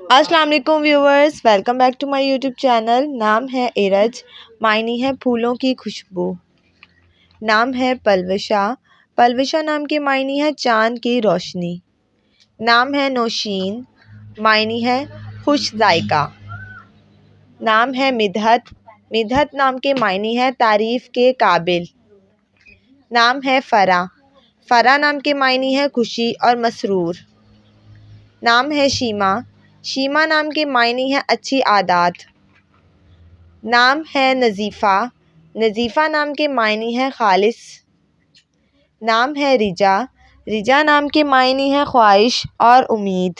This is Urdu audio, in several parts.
السلام علیکم viewers, welcome back to my YouTube channel. نام ہے ارج، معنی ہے پھولوں کی خوشبو۔ نام ہے پلوشا، پلوشا نام کے معنی ہے چاند کی روشنی۔ نام ہے نوشین، معنی ہے خوش ذائقہ۔ نام ہے مدحت، مدحت نام کے معنی ہے تعریف کے قابل۔ نام ہے فرح، فرح نام کے معنی ہے خوشی اور مسرور۔ نام ہے شیما، شیما نام کے معنی ہے اچھی عادات۔ نام ہے نظیفہ، نظیفہ نام کے معنی ہے خالص۔ نام ہے رجا، رجا نام کے معنی ہے خواہش اور امید۔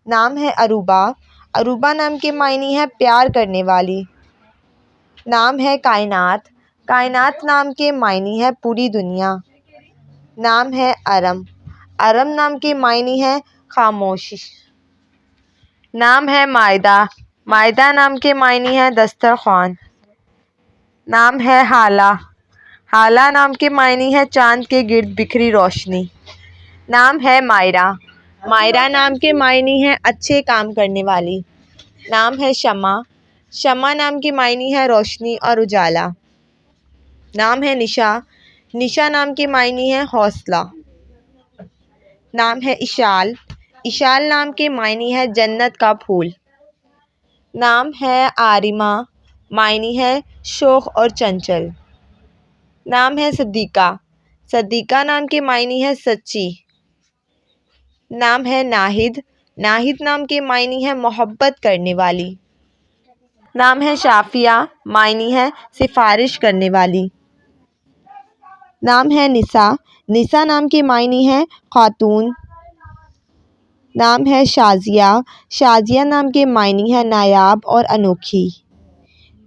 نام ہے اروبا، اروبا نام کے معنی ہے پیار کرنے والی۔ نام ہے کائنات، کائنات نام کے معنی ہے پوری دنیا۔ نام ہے ارم، ارم نام کے معنی ہے خاموشی۔ نام ہے مائدہ، مائدہ نام کے معنی ہے دسترخوان۔ نام ہے ہالہ، ہالہ نام کے معنی ہے چاند کے گرد بکھری روشنی۔ نام ہے مائرہ، مائرہ نام کے معنی ہے اچھے کام کرنے والی۔ نام ہے شمع، شمع نام کے معنی ہے روشنی اور اجالا۔ نام ہے نشا، نشا نام کے معنی ہے حوصلہ۔ نام ہے اشال، اشال نام کے معنی ہے جنت کا پھول۔ نام ہے عارمہ، معنی ہے شوخ اور چنچل۔ نام ہے صدیقہ، صدیقہ نام کے معنی ہے سچی۔ نام ہے ناہید، ناہید نام کے معنی ہے محبت کرنے والی۔ نام ہے شافیہ، معنی ہے سفارش کرنے والی۔ نام ہے نسا، نسا نام کے معنی ہے خاتون۔ نام ہے شازیہ، شازیہ نام کے معنی ہے نایاب اور انوکھی۔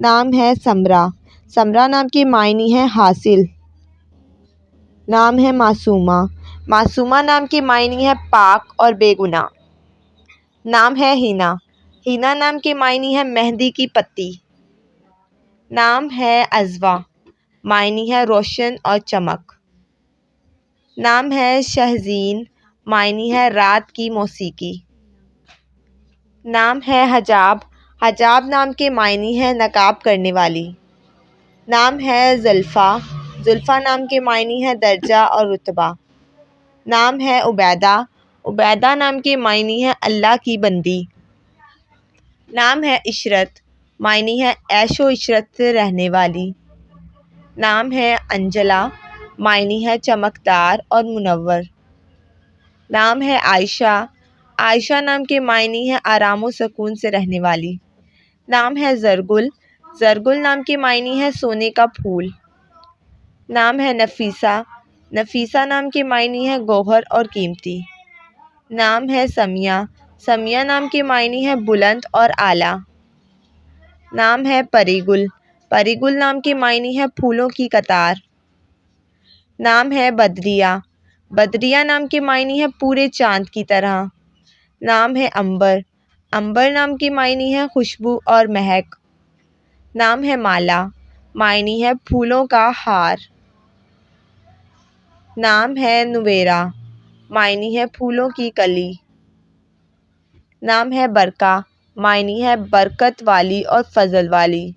نام ہے سمرہ، سمرہ نام کے معنی ہے حاصل۔ نام ہے معصومہ، معصومہ نام کے معنی ہے پاک اور بے گناہ۔ نام ہے حنا، حنا نام کے معنی ہے مہندی کی پتی۔ نام ہے عذوہ، معنی ہے روشن اور چمک۔ نام ہے شہزین، معنی ہے رات کی موسیقی۔ نام ہے حجاب، حجاب نام کے معنی ہے نقاب کرنے والی۔ نام ہے زلفیٰ، زلفیٰ نام کے معنی ہے درجہ اور رتبہ۔ نام ہے عبیدہ، عبیدہ نام کے معنی ہے اللہ کی بندی۔ نام ہے عشرت، معنی ہے عیش و عشرت سے رہنے والی۔ نام ہے انجلا، معنی ہے چمکدار اور منور۔ نام ہے عائشہ، عائشہ نام کے معنی ہے آرام و سکون سے رہنے والی۔ نام ہے زرگل، زرگل نام کے معنی ہے سونے کا پھول۔ نام ہے نفیسہ، نفیسہ نام کے معنی ہے گوہر اور قیمتی۔ نام ہے سمیہ، سمیہ نام کے معنی ہے بلند اور اعلیٰ۔ نام ہے پری گل، پری گل نام کے معنی ہے پھولوں کی قطار۔ نام ہے بدریہ، بدریہ نام کے معنی ہے پورے چاند کی طرح۔ نام ہے عنبر، عنبر نام کے معنی ہے خوشبو اور مہک۔ نام ہے مالا، معنی ہے پھولوں کا ہار۔ نام ہے نویرہ، معنی ہے پھولوں کی کلی۔ نام ہے برکہ، معنی ہے برکت والی اور فضل والی۔